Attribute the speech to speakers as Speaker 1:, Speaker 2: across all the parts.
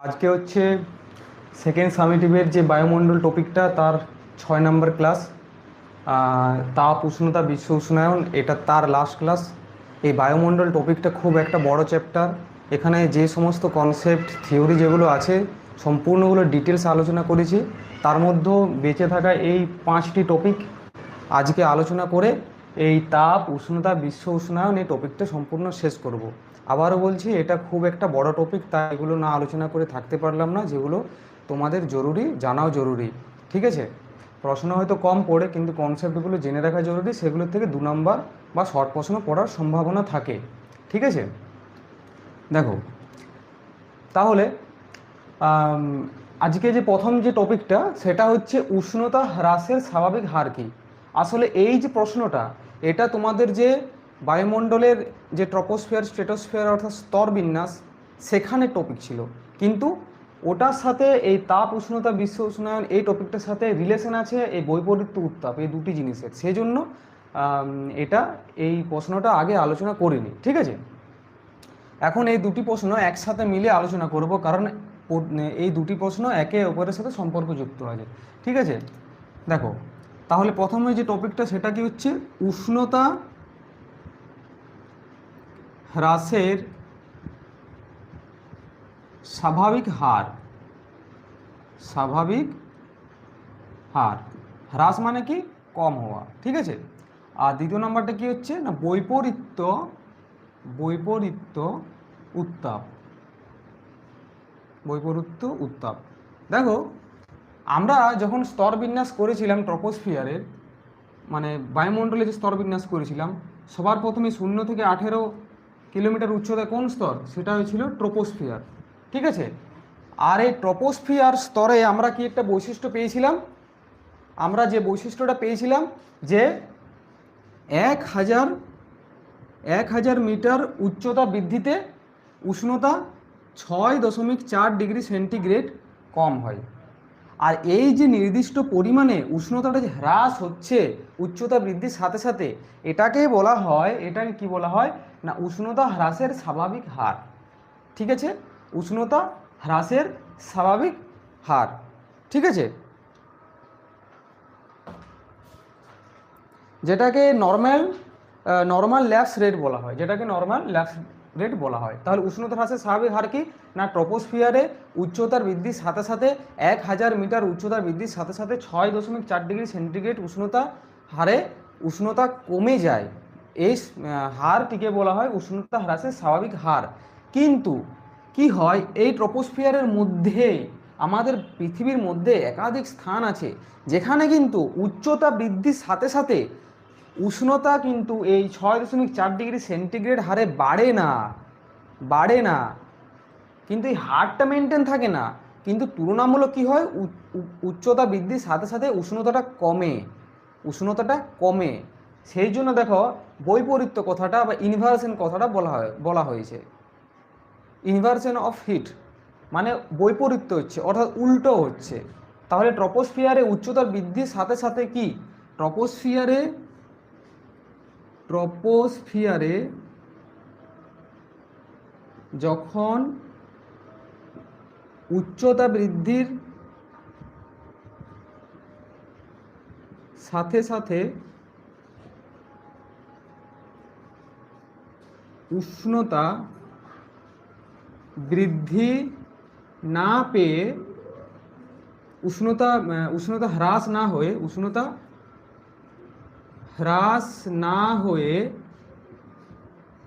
Speaker 1: আজকে হচ্ছে সেকেন্ড সামেটিভের যে বায়ুমণ্ডল টপিকটা তার 6 নম্বর ক্লাস। তাপ উষ্ণতা বিশ্ব উষ্ণায়ন, এটা তার লাস্ট ক্লাস। এই বায়ুমণ্ডল টপিকটা খুব একটা বড় চ্যাপ্টার। এখানে যে সমস্ত কনসেপ্ট থিওরি যেগুলো আছে সম্পূর্ণগুলো ডিটেলস আলোচনা করেছি। তার মধ্যেও বেঁচে থাকা এই 5টি টপিক আজকে আলোচনা করে এই তাপ উষ্ণতা বিশ্ব উষ্ণায়ন এই টপিকটা সম্পূর্ণ শেষ করব। আবারও বলছি, এটা খুব একটা বড় টপিক, তাই এগুলো না আলোচনা করে থাকতে পারলাম না, যেগুলো তোমাদের জরুরি, জানাও জরুরি। ঠিক আছে, প্রশ্ন হয়তো কম পড়ে, কিন্তু কনসেপ্টগুলো জেনে রাখা জরুরি। সেগুলোর থেকে 2 নম্বর বা শর্ট প্রশ্ন পড়ার সম্ভাবনা থাকে। ঠিক আছে, দেখো তাহলে আম, আজকে যে প্রথম যে টপিকটা সেটা হচ্ছে উষ্ণতা হ্রাসের স্বাভাবিক হার কী। আসলে এই যে প্রশ্নটা, এটা তোমাদের যে বায়ুমণ্ডলের যে ট্রপোস্ফিয়ার স্ট্রেটোস্ফিয়ার অর্থাৎ স্তর বিন্যাস সেখানে টপিক ছিল, কিন্তু ওটার সাথে এই তাপ উষ্ণতা বিশ্ব উষ্ণায়ন এই টপিকটার সাথে রিলেশন আছে এই বৈপরীত্য উত্তাপ, এই দুটি জিনিসের। সেই জন্য এটা এই প্রশ্নটা আগে আলোচনা করিনি। ঠিক আছে, এখন এই দুটি প্রশ্ন একসাথে মিলে আলোচনা করব, কারণ এই দুটি প্রশ্ন একে অপরের সাথে সম্পর্কযুক্ত আছে। ঠিক আছে, দেখো তাহলে প্রথমে যে টপিকটা সেটা কি হচ্ছে উষ্ণতা হ্রাসের স্বাভাবিক হার। স্বাভাবিক হার, হ্রাস মানে কি কম হওয়া। ঠিক আছে, আর দ্বিতীয় নম্বরটা কি হচ্ছে না বৈপরীত্য, বৈপরীত্য উত্তাপ, বৈপরীত্য উত্তাপ। দেখো আমরা যখন স্তর বিন্যাস করেছিলাম ট্রপোস্ফিয়ারের, মানে বায়ুমণ্ডলে যে স্তর বিন্যাস করেছিলাম, সবার প্রথমে 0 থেকে 18 কিলোমিটার উচ্চতায় কোন স্তর, সেটা হয়েছিল ট্রপোস্ফিয়ার। ঠিক আছে, আর এই ট্রপোস্ফিয়ার স্তরে আমরা কি একটা বৈশিষ্ট্য পেয়েছিলাম, আমরা যে বৈশিষ্ট্যটা পেয়েছিলাম যে 1000 মিটার উচ্চতা বৃদ্ধিতে উষ্ণতা 6.4 ডিগ্রি সেন্টিগ্রেড কম হয়। আর এই যে নির্দিষ্ট পরিমাণে উষ্ণতাটা যে হ্রাস হচ্ছে উচ্চতা বৃদ্ধির সাথে সাথে, এটাকে বলা হয়, এটাকে কি বলা হয় না উষ্ণতা হ্রাসের স্বাভাবিক হার। ঠিক আছে, উষ্ণতা হ্রাসের স্বাভাবিক হার। ঠিক আছে, যেটাকে নর্মাল ল্যাপস রেট বলা হয়, যেটাকে নর্মাল ল্যাপস রেট বলা হয়। তাহলে উষ্ণতা হ্রাসের স্বাভাবিক হার কি না ট্রপোস্ফিয়ারে উচ্চতার বৃদ্ধির সাথে সাথে 1000 মিটার উচ্চতার বৃদ্ধির সাথে সাথে 6.4 ডিগ্রি সেন্টিগ্রেড উষ্ণতা হারে উষ্ণতা কমে যায়। এই হারটিকে বলা হয় উষ্ণতা হ্রাসের স্বাভাবিক হার। কিন্তু কি হয়, এই ট্রপোস্ফিয়ারের মধ্যে আমাদের পৃথিবীর মধ্যে একাধিক স্থান আছে যেখানে কিন্তু উচ্চতা বৃদ্ধির সাথে সাথে উষ্ণতা কিন্তু এই 6.4 ডিগ্রি সেন্টিগ্রেড হারে বাড়ে না, বাড়ে না, কিন্তু এই হারটা মেনটেন থাকে না। কিন্তু তুলনামূলক কি হয়, উচ্চতা বৃদ্ধির সাথে সাথে উষ্ণতাটা কমে, উষ্ণতাটা কমে। সেই জন্য দেখো বৈপরীত্য কথাটা বা ইনভার্সন কথাটা বলা হয়েছে। ইনভার্সন অফ হিট মানে বৈপরীত্য হচ্ছে, অর্থাৎ উল্টো হচ্ছে। তাহলে ট্রপোস্ফিয়ারে উচ্চতার বৃদ্ধির সাথে সাথে কি ট্রপোস্ফিয়ারে ট্রপোস্ফিয়ারে যখন উচ্চতা বৃদ্ধির সাথে সাথে উষ্ণতা বৃদ্ধি না পেয়ে উষ্ণতা হ্রাস না হয়ে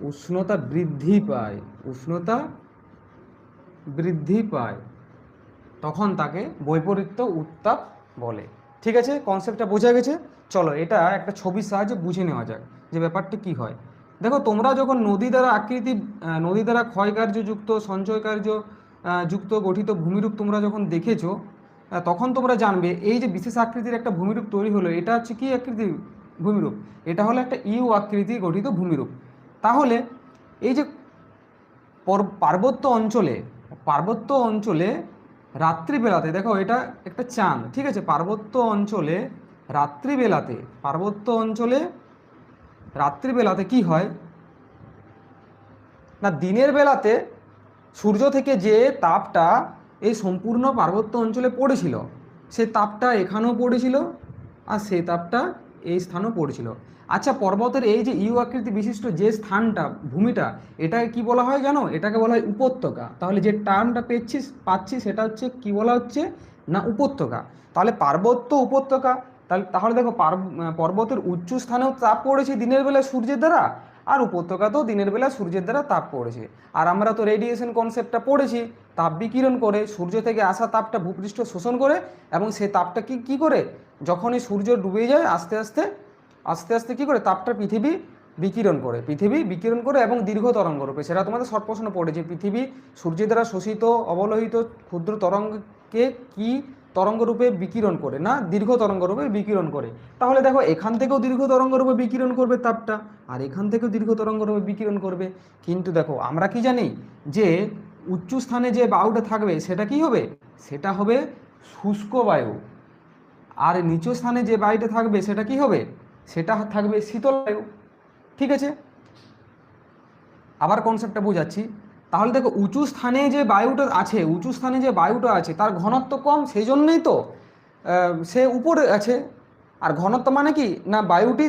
Speaker 1: উষ্ণতা বৃদ্ধি পায়, উষ্ণতা বৃদ্ধি পায়, তখন তাকে বৈপরীত্য উত্তাপ বলে। ঠিক আছে, কনসেপ্টটা বোঝা গেছে। চলো এটা একটা ছবির সাহায্যে বুঝে নেওয়া যাক যে ব্যাপারটা কি হয়। দেখো তোমরা যখন নদী দ্বারা ক্ষয়কার্যযুক্ত সঞ্চয়কার্য যুক্ত গঠিত ভূমিরূপ তোমরা যখন দেখেছো, তখন তোমরা জানবে এই যে বিশেষ আকৃতির একটা ভূমিরূপ তৈরি হলো, এটা হচ্ছে কি আকৃতির ভূমিরূপ, এটা হলো একটা ইউ আকৃতি গঠিত ভূমিরূপ। তাহলে এই যে পার্বত্য অঞ্চলে রাত্রিবেলাতে, দেখো এটা একটা চাঁদ, ঠিক আছে, পার্বত্য অঞ্চলে রাত্রিবেলাতে কি হয় না দিনের বেলাতে সূর্য থেকে যে তাপটা এই সম্পূর্ণ পার্বত্য অঞ্চলে পড়েছিল, সে তাপটা এখানেও পড়েছিল আর সেই তাপটা এই স্থানেও পড়েছিল। আচ্ছা, পর্বতের এই যে ইউ আকৃতি বিশিষ্ট যে স্থানটা, ভূমিটা, এটাকে কি বলা হয় জানো? এটাকে বলা হয় উপত্যকা। তাহলে যে টার্মটা পাচ্ছি সেটা হচ্ছে কি বলা হচ্ছে না উপত্যকা। তাহলে পার্বত্য উপত্যকা। তাহলে দেখো পর্বতের উচ্চ স্থানেও তাপ পড়েছে দিনের বেলা সূর্যের দ্বারা, আর উপত্যকাতেও দিনের বেলা সূর্যের দ্বারা তাপ পড়েছে। আর আমরা তো রেডিয়েশন কনসেপ্টটা পড়েছি, তাপ বিকিরণ করে, সূর্য থেকে আসা তাপটা ভূপৃষ্ঠ শোষণ করে, এবং সেই তাপটা কি করে, যখনই সূর্য ডুবে যায় আস্তে আস্তে আস্তে আস্তে কী করে তাপটা পৃথিবী বিকিরণ করে এবং দীর্ঘ তরঙ্গ রূপে, সেটা তোমাদের শর্ট প্রশ্ন পড়েছে, পৃথিবী সূর্যের দ্বারা শোষিত অবলোহিত ক্ষুদ্র তরঙ্গকে কি তরঙ্গ রূপে বিকিরণ করে, না দীর্ঘ তরঙ্গ রূপে বিকিরণ করে। তাহলে দেখো এখান থেকেও দীর্ঘ তরঙ্গ রূপে বিকিরণ করবে তাপটা, আর এখান থেকেও দীর্ঘ তরঙ্গ রূপে বিকিরণ করবে। কিন্তু দেখো আমরা কি জানি যে উচ্চ স্থানে যে বায়ুটা থাকবে সেটা কি হবে, সেটা হবে শুষ্ক বায়ু, আর নিচু স্থানে যে বায়ুটা থাকবে সেটা কি হবে, সেটা থাকবে শীতল বায়ু। ঠিক আছে, আবার কনসেপ্টটা বোঝাচ্ছি। তাহলে দেখো উঁচু স্থানে যে বায়ুটা আছে তার ঘনত্ব কম, সেই জন্যই তো সে উপরে আছে। আর ঘনত্ব মানে কি না, বায়ুটি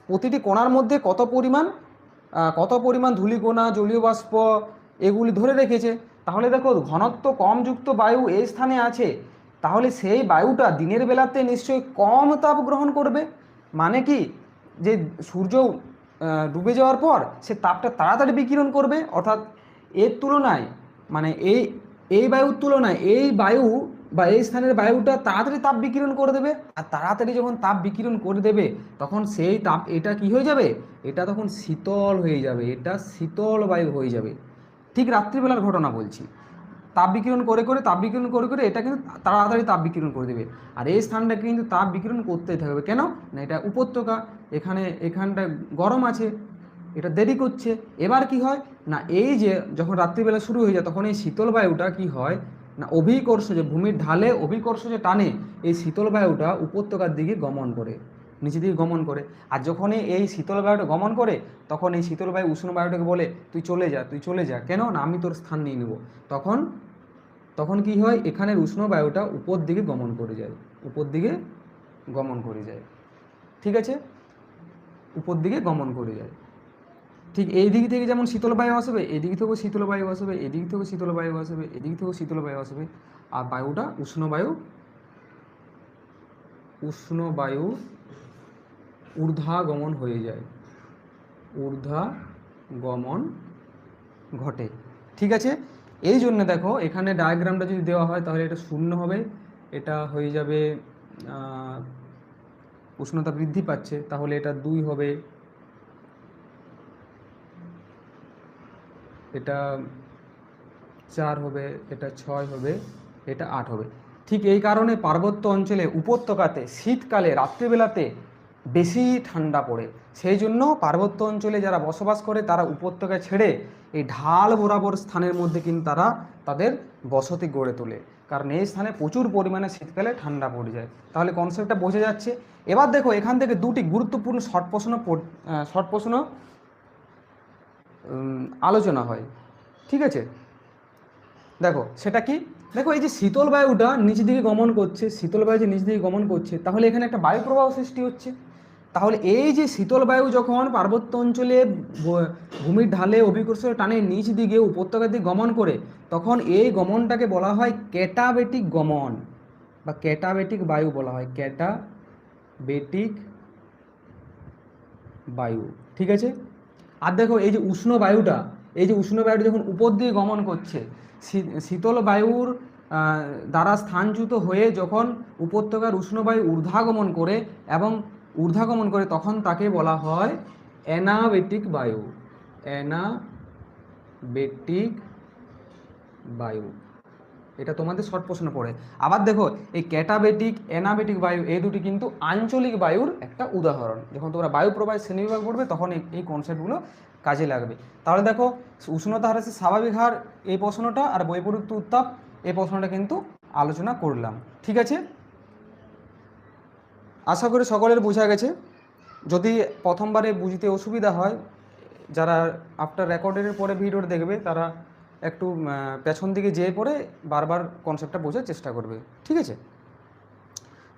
Speaker 1: প্রতিটি কণার মধ্যে কত পরিমাণ ধূলিকণা, জলীয় বাষ্প এগুলি ধরে রেখেছে। তাহলে দেখো ঘনত্ব কম যুক্ত বায়ু এই স্থানে আছে, তাহলে সেই বায়ুটা দিনের বেলাতে নিশ্চয়ই কম তাপ গ্রহণ করবে। মানে কি, যে সূর্য ডুবে যাওয়ার পর সে তাপটা তাড়াতাড়ি বিকিরণ করবে, অর্থাৎ এর তুলনায়, মানে এই বায়ুর তুলনায় এই বায়ু বা এই স্থানের বায়ুটা তাড়াতাড়ি তাপ বিকিরণ করে দেবে। আর তাড়াতাড়ি যখন তাপ বিকিরণ করে দেবে তখন সেই তাপ, এটা কি হয়ে যাবে, এটা তখন শীতল হয়ে যাবে, এটা শীতল বায়ু হয়ে যাবে। ঠিক রাত্রিবেলার ঘটনা বলছি, তাপ বিকিরণ করে এটা কিন্তু তাড়াতাড়ি তাপ বিকিরণ করে দেবে। আর এই স্থানটা কিন্তু তাপ বিকিরণ করতেই থাকবে। কেন না, এটা উপত্যকা, এখানটা গরম আছে, এটা দেরি করছে। এবার কি হয় না, এই যে যখন রাত্রিবেলা শুরু হয়ে যায় তখন এই শীতল বায়ুটা কি হয় না, অভিকর্ষ যে ভূমির ঢালে অভিকর্ষ যে টানে, এই শীতল বায়ুটা উপত্যকার দিকে গমন করে, নিচের দিকে গমন করে। আর যখনই এই শীতল বায়ুটা গমন করে তখন এই শীতল বায়ু উষ্ণ বায়ুটাকে বলে তুই চলে যা, কেন না আমি তোর স্থান নিয়ে নেব। তখন তখন কি হয়, এখানের উষ্ণ বায়ুটা উপর দিকে গমন করে যায়। ঠিক আছে, উপর দিকে গমন করে যায়। ঠিক এই দিক থেকে যেমন শীতল বায়ু আসবে, এদিক থেকেও শীতল বায়ু আসবে, এদিক থেকেও শীতল বায়ু আসবে, এদিক থেকেও শীতল বায়ু আসবে। আর বায়ুটা উষ্ণ বায়ু ঊর্ধ্বাগমন হয়ে যায়, ঊর্ধ্বাগমন ঘটে। ঠিক আছে, এই জন্য দেখো এখানে ডায়াগ্রামটা যদি দেওয়া হয় তাহলে এটা 0 হবে, এটা হয়ে যাবে উষ্ণতা বৃদ্ধি পাচ্ছে, তাহলে এটা 2 হবে, এটা 4 হবে, এটা 6 হবে, এটা 8 হবে। ঠিক এই কারণে পার্বত্য অঞ্চলে উপত্যকাতে শীতকালে রাত্রিবেলাতে বেশি ঠান্ডা পড়ে। সেই জন্য পার্বত্য অঞ্চলে যারা বসবাস করে তারা উপত্যকা ছেড়ে এই ঢাল বরাবর স্থানের মধ্যে কিন্তু তারা তাদের বসতি গড়ে তোলে, কারণ এই স্থানে প্রচুর পরিমাণে শীতকালে ঠান্ডা পড়ে যায়। তাহলে কনসেপ্টটা বোঝা যাচ্ছে। এবার দেখো এখান থেকে দুটি গুরুত্বপূর্ণ শর্ট প্রশ্ন আলোচনা হয়। ঠিক আছে, দেখো সেটা কি, দেখো এই যে শীতল বায়ুটা নিচ দিকে গমন করছে, তাহলে এখানে একটা বায়ু প্রবাহ সৃষ্টি হচ্ছে। তাহলে এই যে শীতল বায়ু যখন পার্বত্য অঞ্চলে ভূমির ঢালে অভিকর্ষ টানে নিচ দিকে উপত্যকার দিকে গমন করে, তখন এই গমনটাকে বলা হয় ক্যাটাবেটিক গমন বা ক্যাটাবেটিক বায়ু বলা হয়, ক্যাটাবেটিক বায়ু। ঠিক আছে, আর দেখো এই যে উষ্ণ বায়ুটা যখন উপর দিকে গমন করছে, শীতল বায়ুর দ্বারা স্থানচ্যুত হয়ে যখন উপত্যকার উষ্ণ বায়ু ঊর্ধ্বাগমন করে তখন তাকে বলা হয় অ্যানাবেটিক বায়ু। এটা তোমাদের শর্ট প্রশ্ন পড়ে। আবার দেখো এই ক্যাটাবেটিক, অ্যানাবেটিক বায়ু এই দুটি কিন্তু আঞ্চলিক বায়ুর একটা উদাহরণ। যখন তোমরা বায়ু প্রবাহের শ্রেণীবিভাগ পড়বে তখন এই কনসেপ্টগুলো কাজে লাগবে। তাহলে দেখো উষ্ণতা হ্রাসের স্বাভাবিক হার এই প্রশ্নটা, আর বৈপরীত্য উত্তাপ এই প্রশ্নটা কিন্তু আলোচনা করলাম। ঠিক আছে, আশা করি সকলের বোঝা গেছে। যদি প্রথমবারে বুঝতে অসুবিধা হয়, যারা আফটার রেকর্ডের পরে ভিডিওটা দেখবে তারা একটু পেছন দিকে যেয়ে পড়ে বারবার কনসেপ্টটা বোঝার চেষ্টা করবে, ঠিক আছে?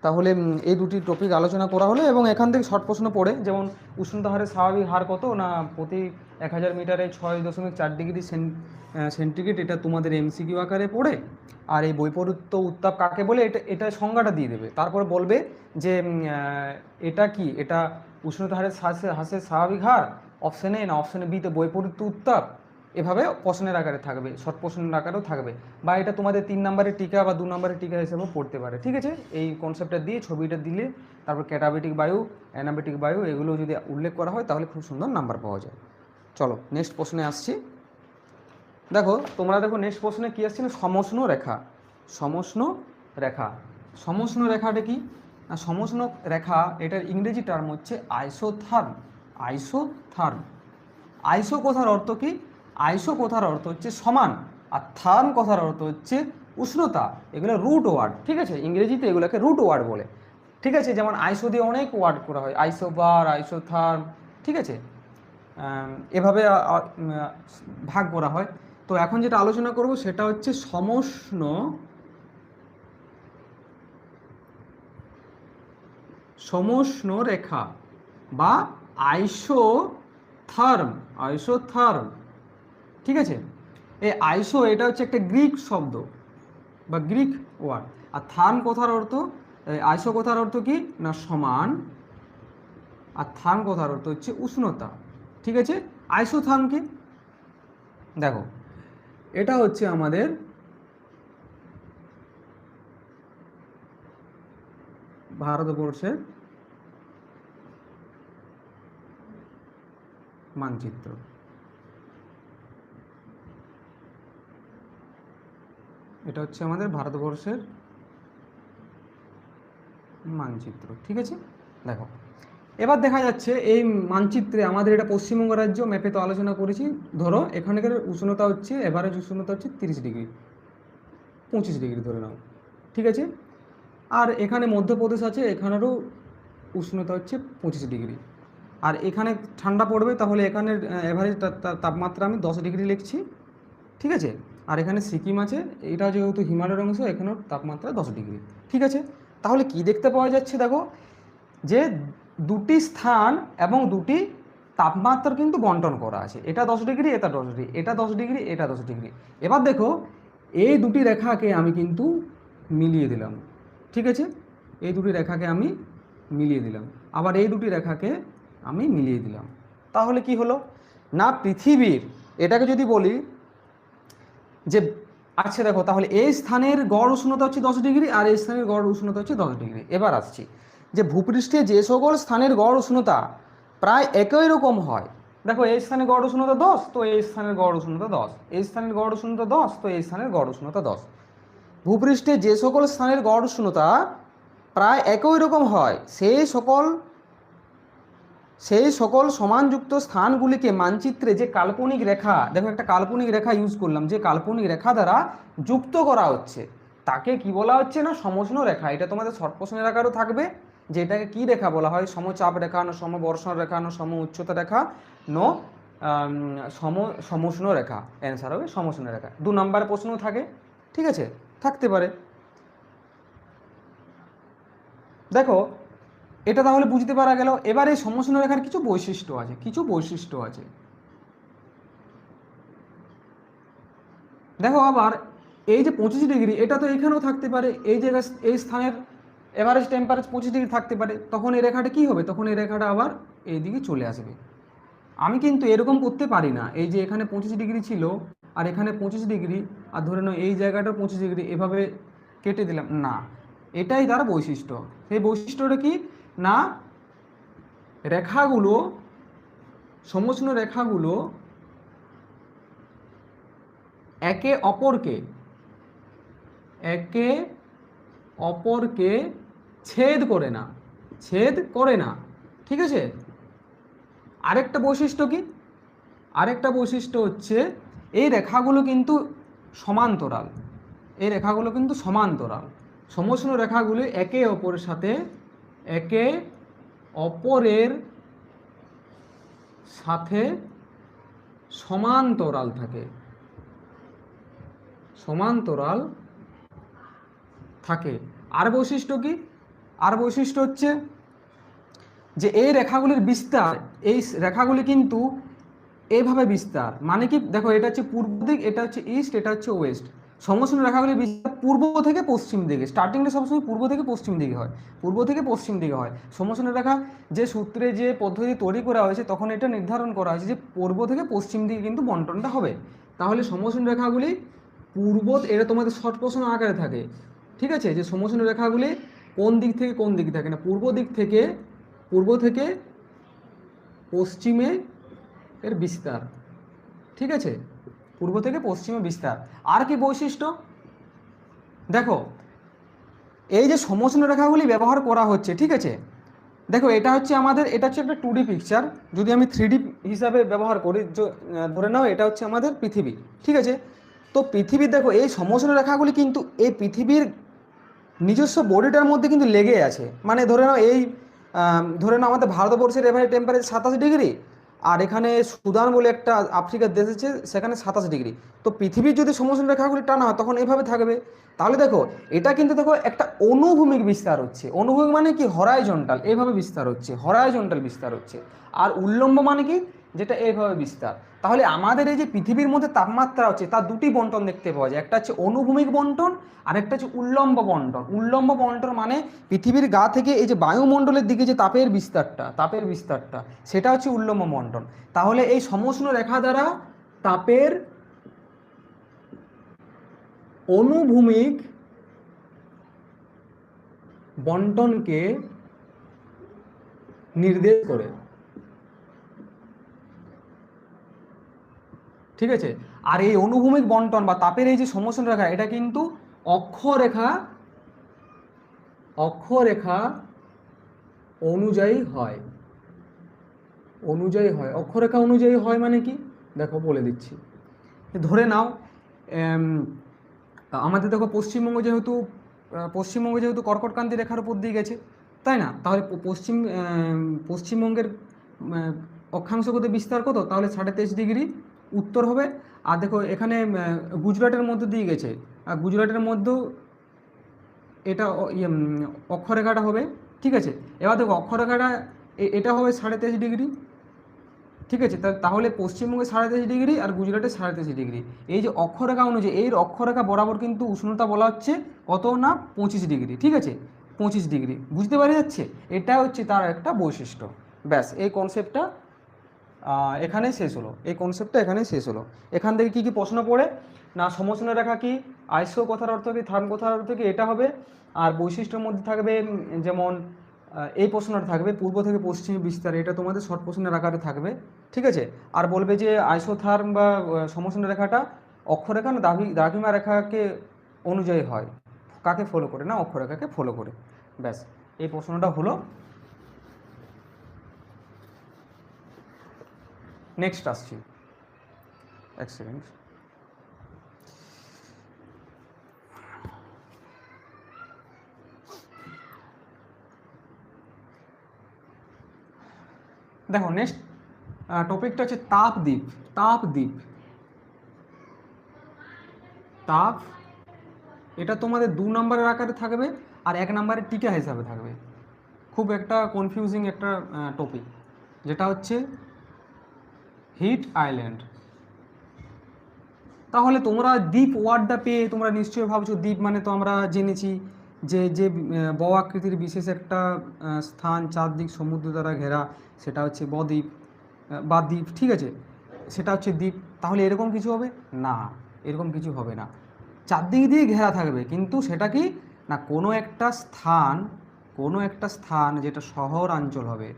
Speaker 1: তাহলে এই দুটি টপিক আলোচনা করা হলো এবং এখান থেকে শর্ট প্রশ্ন পড়ে, যেমন উষ্ণতা হারের স্বাভাবিক হার কত না প্রতি 1000 মিটারে 6.4 ডিগ্রি সেন্টিগ্রেড, এটা তোমাদের এমসিকিউ আকারে পড়ে। আর এই বৈপরীত্য উত্তাপ কাকে বলে এটা সংজ্ঞাটা দিয়ে দেবে, তারপরে বলবে যে এটা কি, এটা উষ্ণতা হারের হ্রাসের স্বাভাবিক হার অপশান এ না অপশানে বিতে বৈপরীত্য উত্তাপ, এভাবে প্রশ্নের আকারে থাকবে, শর্ট প্রশ্নের আকারেও থাকবে, বা এটা তোমাদের 3 নম্বরের টিকা বা 2 নম্বরের টিকা হিসেবেও পড়তে পারে, ঠিক আছে? এই কনসেপ্টটা দিয়ে ছবিটা দিলে, তারপর ক্যাটাবেটিক বায়ু, অ্যানাবেটিক বায়ু এগুলো যদি উল্লেখ করা হয় তাহলে খুব সুন্দর নাম্বার পাওয়া যায়। চলো নেক্সট প্রশ্নে আসছি। দেখো তোমরা দেখো নেক্সট প্রশ্নে কী আসছে না, সমষ্ণ রেখা। সমষ্ণ রেখা, সমষ্ণ রেখাটা কি না, সমষ্ণ রেখা এটার ইংরেজি টার্ম হচ্ছে আইসোথার্ম। আইসোথার্ম, আইসো কথার অর্থ কি, আইসো কথার অর্থ হচ্ছে সমান, আর থার্ম কথার অর্থ হচ্ছে উষ্ণতা। এগুলো রুট ওয়ার্ড, ঠিক আছে? ইংরেজিতে এগুলোকে রুট ওয়ার্ড বলে, ঠিক আছে? যেমন আইসো দিয়ে অনেক ওয়ার্ড করা হয়, আইসোবার, আইসোথার্ম, ঠিক আছে? এভাবে ভাগ করা হয়। তো এখন যেটা আলোচনা করব সেটা হচ্ছে সমষ্ণ, সমষ্ণ রেখা বা আইসোথার্ম, আইসোথার্ম, ঠিক আছে? এই আইসো এটা হচ্ছে একটা গ্রিক শব্দ বা গ্রিক ওয়ার্ড, আর থার্ম কথার অর্থ, আইসো কথার অর্থ কি না সমান, আর থার্ম কথার অর্থ হচ্ছে উষ্ণতা, ঠিক আছে? আইসোথার্ম কি, দেখো এটা হচ্ছে আমাদের ভারতবর্ষের মানচিত্র, এটা হচ্ছে আমাদের ভারতবর্ষের মানচিত্র, ঠিক আছে? দেখো এবার দেখা যাচ্ছে এই মানচিত্রে আমাদের এটা পশ্চিমবঙ্গ রাজ্য, ম্যাপে তো আলোচনা করেছি। ধরো এখানকার উষ্ণতা হচ্ছে, এভারেজ উষ্ণতা হচ্ছে 30 ডিগ্রি, 25 ডিগ্রি ধরে নাও, ঠিক আছে? আর এখানে মধ্যপ্রদেশ আছে, এখানেরও উষ্ণতা হচ্ছে 25 ডিগ্রি, আর এখানে ঠান্ডা পড়বে, তাহলে এখানের এভারেজ তাপমাত্রা আমি 10 ডিগ্রি লিখছি, ঠিক আছে? আর এখানে সিকিম আছে, এটা যেহেতু হিমালয়ের অংশ, এখানেও তাপমাত্রা 10 ডিগ্রি, ঠিক আছে? তাহলে কি দেখতে পাওয়া যাচ্ছে, দেখো যে দুটি স্থান এবং দুটি তাপমাত্রা কিন্তু বন্টন করা আছে, এটা 10 ডিগ্রি, এটা 10 ডিগ্রি, এটা 10 ডিগ্রি, এটা 10 ডিগ্রি। এবার দেখো এই দুটি রেখাকে আমি কিন্তু মিলিয়ে দিলাম, ঠিক আছে? এই দুটি রেখাকে আমি মিলিয়ে দিলাম, আবার এই দুটি রেখাকে আমি মিলিয়ে দিলাম, তাহলে কি হলো না, পৃথিবীর, এটাকে যদি বলি যে আচ্ছা দেখো তাহলে এই স্থানের গড় উষ্ণতা হচ্ছে 10 ডিগ্রি আর এই স্থানের গড় উষ্ণতা হচ্ছে 10 ডিগ্রি। এবার আসছি যে ভূপৃষ্ঠে যে সকল স্থানের গড় উষ্ণতা প্রায় একই রকম হয়, দেখো এই স্থানের গড় উষ্ণতা 10, তো এই স্থানের গড় উষ্ণতা 10, এই স্থানের গড় উষ্ণতা 10, তো এই স্থানের গড় উষ্ণতা 10। ভূপৃষ্ঠে যে সকল স্থানের গড় উষ্ণতা প্রায় একই রকম হয় সেই সকল সমানযুক্ত স্থানগুলিকে মানচিত্রে যে কাল্পনিক রেখা, দেখো একটা কাল্পনিক রেখা ইউজ করলাম, যে কাল্পনিক রেখা দ্বারা যুক্ত করা হচ্ছে তাকে কি বলা হচ্ছে না, সমষ্ণ রেখা। এটা তোমাদের শর্ট প্রশ্নের আকারও থাকবে যে এটাকে কি রেখা বলা হয়, সমচাপ রেখা না সমবর্ষণ রেখা না সম উচ্চতা রেখা নো সমষ্ণ রেখা, অ্যান্সার হবে সমষ্ণ রেখা। 2 নম্বর প্রশ্ন থাকে, ঠিক আছে? থাকতে পারে। দেখো এটা তাহলে বুঝতে পারা গেল। এবার এই সমষ্ণ রেখার কিছু বৈশিষ্ট্য আছে, কিছু বৈশিষ্ট্য আছে। দেখো আবার এই যে 25 ডিগ্রি, এটা তো এখানেও থাকতে পারে, এই জায়গায় এই স্থানের এভারেজ টেম্পারেচার 25 ডিগ্রি থাকতে পারে, তখন এই রেখাটা কি হবে, তখন এই রেখাটা আবার এইদিকে চলে আসবে। আমি কিন্তু এরকম করতে পারি না, এই যে এখানে 25 ডিগ্রি ছিল আর এখানে 25 ডিগ্রি, আর ধরে নাও এই জায়গাটা 25 ডিগ্রি, এভাবে কেটে দিলাম না, এটাই তার বৈশিষ্ট্য। সেই বৈশিষ্ট্যটা কি না, রেখাগুলো, সমষ্ণ রেখাগুলো একে অপরকে ছেদ করে না, ছেদ করে না, ঠিক আছে? আরেকটা বৈশিষ্ট্য কি, আরেকটা বৈশিষ্ট্য হচ্ছে এই রেখাগুলো কিন্তু সমান্তরাল, এই রেখাগুলো কিন্তু সমান্তরাল, সমষ্ণ রেখাগুলি একে অপরের সাথে সমান্তরাল থাকে, সমান্তরাল থাকে। আর বৈশিষ্ট্য কি? আর বৈশিষ্ট্য হচ্ছে যে এই রেখাগুলির বিস্তার, এই রেখাগুলি কিন্তু এইভাবে বিস্তার, মানে কি দেখো এটা হচ্ছে পূর্ব দিক, এটা হচ্ছে ইস্ট, এটা হচ্ছে ওয়েস্ট। সমষ্ণ রেখাগুলির বিস্তার পূর্ব থেকে পশ্চিম দিকে, স্টার্টিংটা সবসময় পূর্ব থেকে পশ্চিম দিকে হয়, পূর্ব থেকে পশ্চিম দিকে হয়। সমষ্ণ রেখা যে সূত্রে যে পদ্ধতি তৈরি করা হয়েছে তখন এটা নির্ধারণ করা হয়েছে যে পূর্ব থেকে পশ্চিম দিকে কিন্তু বন্টনটা হবে। তাহলে সমষ্ণ রেখাগুলি পূর্ব, এটা তোমাদের শর্ট প্রশ্ন আকারে থাকে, ঠিক আছে, যে সমষ্ণ রেখাগুলি কোন দিক থেকে কোন দিক থাকে না, পূর্ব দিক থেকে, পূর্ব থেকে পশ্চিমে এর বিস্তার, ঠিক আছে, পূর্ব থেকে পশ্চিমে বিস্তার। আর কি বৈশিষ্ট্য? দেখো এই যে সমষ্ণ রেখাগুলি ব্যবহার করা হচ্ছে, ঠিক আছে, দেখো এটা হচ্ছে আমাদের, এটা হচ্ছে একটা 2D পিকচার। যদি আমি 3D হিসাবে ব্যবহার করি, ধরে নাও এটা হচ্ছে আমাদের পৃথিবী, ঠিক আছে। তো পৃথিবীর দেখো এই সমষ্ণ রেখাগুলি কিন্তু এই পৃথিবীর নিজস্ব বডিটার মধ্যে কিন্তু লেগে আছে। মানে ধরে নাও এই ধরে নাও আমাদের ভারতবর্ষের এভারেজ টেম্পারেচার 27 ডিগ্রি, আর এখানে সুদান বলে একটা আফ্রিকার দেশ আছে সেখানে 27 ডিগ্রি। তো পৃথিবীর যদি সমষ্ণ রেখাগুলি টানা হয় তখন এইভাবে থাকবে। তাহলে দেখো এটা কিন্তু দেখো একটা অনুভূমিক বিস্তার হচ্ছে। অনুভূমিক মানে কি? হরাইজন্টাল, এইভাবে বিস্তার হচ্ছে, হরাইজন্টাল বিস্তার হচ্ছে। আর উল্লম্ব মানে কি? যেটা এইভাবে বিস্তার। তাহলে আমাদের এই যে পৃথিবীর মধ্যে তাপমাত্রা হচ্ছে তার দুটি বন্টন দেখতে পাওয়া যায়, একটা হচ্ছে অনুভূমিক বন্টন আর একটা হচ্ছে উল্লম্ব বন্টন। উল্লম্ব বন্টন মানে পৃথিবীর গা থেকে এই যে বায়ুমণ্ডলের দিকে যে তাপের বিস্তারটা সেটা হচ্ছে উল্লম্ব বন্টন। তাহলে এই সমষ্ণ রেখা দ্বারা তাপের অনুভূমিক বন্টনকে নির্দেশ করে, ঠিক আছে। আর এই অনুভূমিক বন্টন বা তাপের এই যে সমষ্ণ রেখা এটা কিন্তু অক্ষরেখা অক্ষরেখা অনুযায়ী হয়, অক্ষরেখা অনুযায়ী হয় মানে কি দেখো বলে দিচ্ছি। ধরে নাও আমাদের দেখো পশ্চিমবঙ্গ যেহেতু কর্কটক্রান্তি রেখার উপর দিয়ে গেছে, তাই না? তাহলে পশ্চিমবঙ্গের অক্ষাংশ কত বিস্তার কত? তাহলে 23.5 ডিগ্রি উত্তর হবে। আর দেখো এখানে গুজরাটের মধ্যে দিয়ে গেছে, আর গুজরাটের মধ্যেও এটা অক্ষরেখাটা হবে, ঠিক আছে। এবার দেখো অক্ষরেখাটা এটা হবে 23.5 ডিগ্রি, ঠিক আছে। তাহলে পশ্চিমবঙ্গে 23.5 ডিগ্রি আর গুজরাটে 23.5 ডিগ্রি। এই যে অক্ষরেখা অনুযায়ী এই অক্ষরেখা বরাবর কিন্তু উষ্ণতা বলা হচ্ছে কত না 25 ডিগ্রি, ঠিক আছে, 25 ডিগ্রি। বুঝতে পারা যাচ্ছে? এটা হচ্ছে তার একটা বৈশিষ্ট্য। ব্যাস এই কনসেপ্টটা এখানেই শেষ হলো, এই কনসেপ্টটা এখানেই শেষ হলো। এখান থেকে কি কি প্রশ্ন পড়ে না, সমষ্ণ রেখা কি, আইসো কথার অর্থ কি, থার্ম কথার অর্থ কি, এটা হবে। আর বৈশিষ্ট্যের মধ্যে থাকবে যেমন এই প্রশ্নটা থাকবে পূর্ব থেকে পশ্চিম বিস্তার, এটা তোমাদের শর্ট প্রশ্নের আকারে থাকবে, ঠিক আছে। আর বলবে যে আইসোথার্ম বা সমষ্ণ রেখাটা অক্ষরেখা না দ্রাঘিমা রেখাকে অনুযায়ী হয়, কাকে ফলো করে না, অক্ষরেখাকে ফলো করে। ব্যাস এই প্রশ্নটা হলো। নেক্সট আসছি, এক সেকেন্ড। দেখো নেক্সট টপিকটা হচ্ছে তাপদ্বীপ। তাপদ্বীপ, তাপ, এটা তোমাদের 2 নম্বরের আকারে থাকবে আর 1 নম্বরের টিকা হিসাবে থাকবে। খুব একটা কনফিউজিং একটা টপিক, যেটা হচ্ছে হিট আইল্যান্ড। তাহলে তোমরা দ্বীপ ওয়ার্ডটা পেয়ে তোমরা নিশ্চয়ই ভাবছো দ্বীপ মানে তো আমরা জেনেছি যে যে ব আকৃতির বিশেষ একটা স্থান চারদিক সমুদ্র দ্বারা ঘেরা, সেটা হচ্ছে বদ্বীপ বা দ্বীপ, ঠিক আছে, সেটা হচ্ছে দ্বীপ। তাহলে এরকম কিছু হবে না, এরকম কিছু হবে না। চারদিক দিয়ে ঘেরা থাকবে, কিন্তু সেটা কি না কোনো একটা স্থান যেটা শহরাঞ্চল হবে,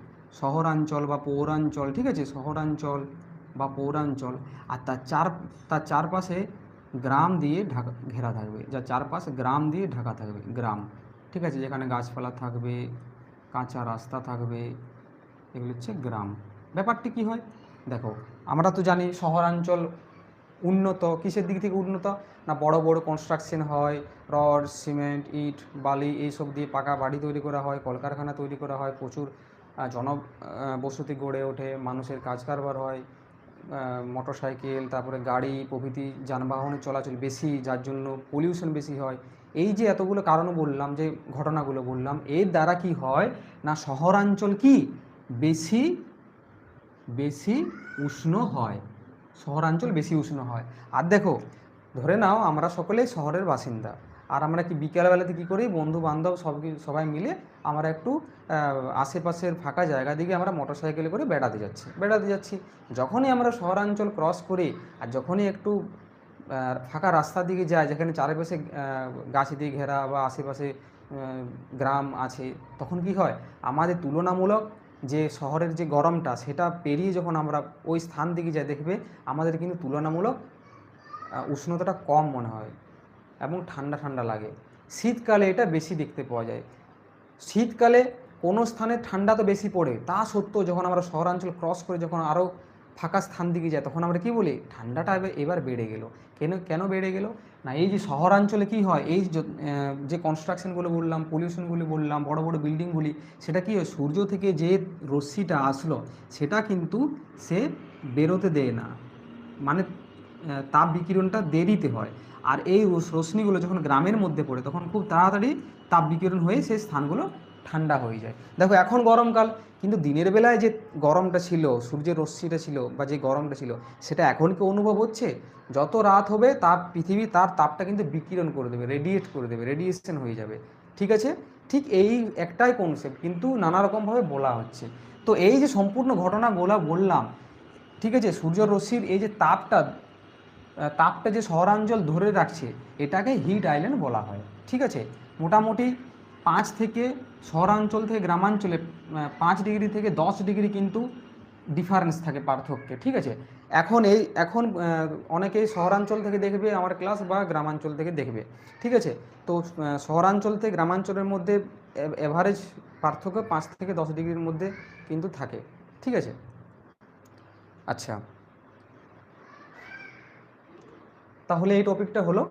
Speaker 1: শহরাঞ্চল বা পৌরাঞ্চল, ঠিক আছে, শহরাঞ্চল বা পৌরাঞ্চল। আর তার চারপাশে গ্রাম দিয়ে ঘেরা থাকবে, যার চারপাশ গ্রাম দিয়ে ঢাকা থাকবে, গ্রাম, ঠিক আছে, যেখানে গাছপালা থাকবে, কাঁচা রাস্তা থাকবে, এগুলো হচ্ছে গ্রাম। ব্যাপারটি কি হয় দেখো, আমরা তো জানি শহরাঞ্চল উন্নত কিসের দিক থেকে উন্নত না, বড় বড় কনস্ট্রাকশন হয়, রড সিমেন্ট ইট বালি এইসব দিয়ে পাকা বাড়ি তৈরি করা হয়, কলকারখানা তৈরি করা হয়, প্রচুর বসতি গড়ে ওঠে, মানুষের কাজ কারবার হয়, মোটরসাইকেল, তারপরে গাড়ি প্রভৃতি যানবাহনের চলাচল বেশি, যার জন্য পলিউশন বেশি হয়। এই যে এতগুলো কারণ বললাম, যে ঘটনাগুলো বললাম, এর দ্বারা কি হয় না শহরাঞ্চল কি বেশি বেশি উষ্ণ হয়, শহরাঞ্চল বেশি উষ্ণ হয়। আর দেখো, ধরে নাও আমরা সকলেই শহরের বাসিন্দা, আর আমরা কি বিকেলবেলাতে কী করি, বন্ধু বান্ধব সবাই মিলে আমরা একটু আশেপাশের ফাঁকা জায়গা দিকে আমরা মোটরসাইকেলে করে বেড়াতে যাচ্ছি। যখনই আমরা শহরাঞ্চল ক্রস করি আর যখনই একটু ফাঁকা রাস্তার দিকে যাই, যেখানে চারিপাশে গাছ দিয়ে ঘেরা বা আশেপাশে গ্রাম আছে, তখন কি হয় আমাদের তুলনামূলক যে শহরের যে গরমটা সেটা পেরিয়ে যখন আমরা ওই স্থান দিকে যাই, দেখবে আমাদের কিন্তু তুলনামূলক উষ্ণতাটা কম মনে হয় এবং ঠান্ডা ঠান্ডা লাগে। শীতকালে এটা বেশি দেখতে পাওয়া যায়। শীতকালে কোনো স্থানে ঠান্ডা তো বেশি পড়ে, তা সত্ত্বেও যখন আমরা শহরাঞ্চল ক্রস করে যখন আরও ফাঁকা স্থান দিকে যাই, তখন আমরা কি বলি ঠান্ডাটা এবার বেড়ে গেল। কেন বেড়ে গেল না, এই যে শহরাঞ্চলে কি হয়, এই যে কনস্ট্রাকশনগুলো বললাম, পলিউশনগুলি বললাম, বড় বড় বিল্ডিংগুলি, সেটা কি হয় সূর্য থেকে যে রশ্মিটা আসলো সেটা কিন্তু সে বেরোতে দেয় না, মানে তাপ বিকিরণটা দেরিতে হয়। আর এই রশ্মিগুলো যখন গ্রামের মধ্যে পড়ে তখন খুব তাড়াতাড়ি তাপ বিকিরণ হয়ে সেই স্থানগুলো ঠান্ডা হয়ে যায়। দেখো এখন গরমকাল, কিন্তু দিনের বেলায় যে গরমটা ছিল, সূর্যের রশ্মিটা ছিল বা যে গরমটা ছিল, সেটা এখন কি অনুভব হচ্ছে? যত রাত হবে পৃথিবী তার তাপটা কিন্তু বিকিরণ করে দেবে, রেডিয়েট করে দেবে, রেডিয়েশন হয়ে যাবে। ঠিক আছে, ঠিক এই একটাই কনসেপ্ট, কিন্তু নানা রকমভাবে বলা হচ্ছে। তো এই যে সম্পূর্ণ ঘটনাগুলো বললাম, ঠিক আছে, সূর্য রশ্মির এই যে তাপটা যে শহরাঞ্চল ধরে রাখছে, এটাকে হিট আইল্যান্ড বলা হয়। ঠিক আছে, মোটামুটি 5 থেকে শহরাঞ্চল থেকে গ্রামাঞ্চলে 5 ডিগ্রি থেকে 10 ডিগ্রি কিন্তু ডিফারেন্স থাকে, পার্থক্যে। ঠিক আছে, এখন অনেকেই শহরাঞ্চল থেকে দেখবে আমার ক্লাস বা গ্রামাঞ্চল থেকে দেখবে। ঠিক আছে, তো শহরাঞ্চল থেকে গ্রামাঞ্চলের মধ্যে এভারেজ পার্থক্য 5 থেকে 10 ডিগ্রির মধ্যে কিন্তু থাকে। ঠিক আছে, আচ্ছা, তাহলে এই টপিকটা হলো।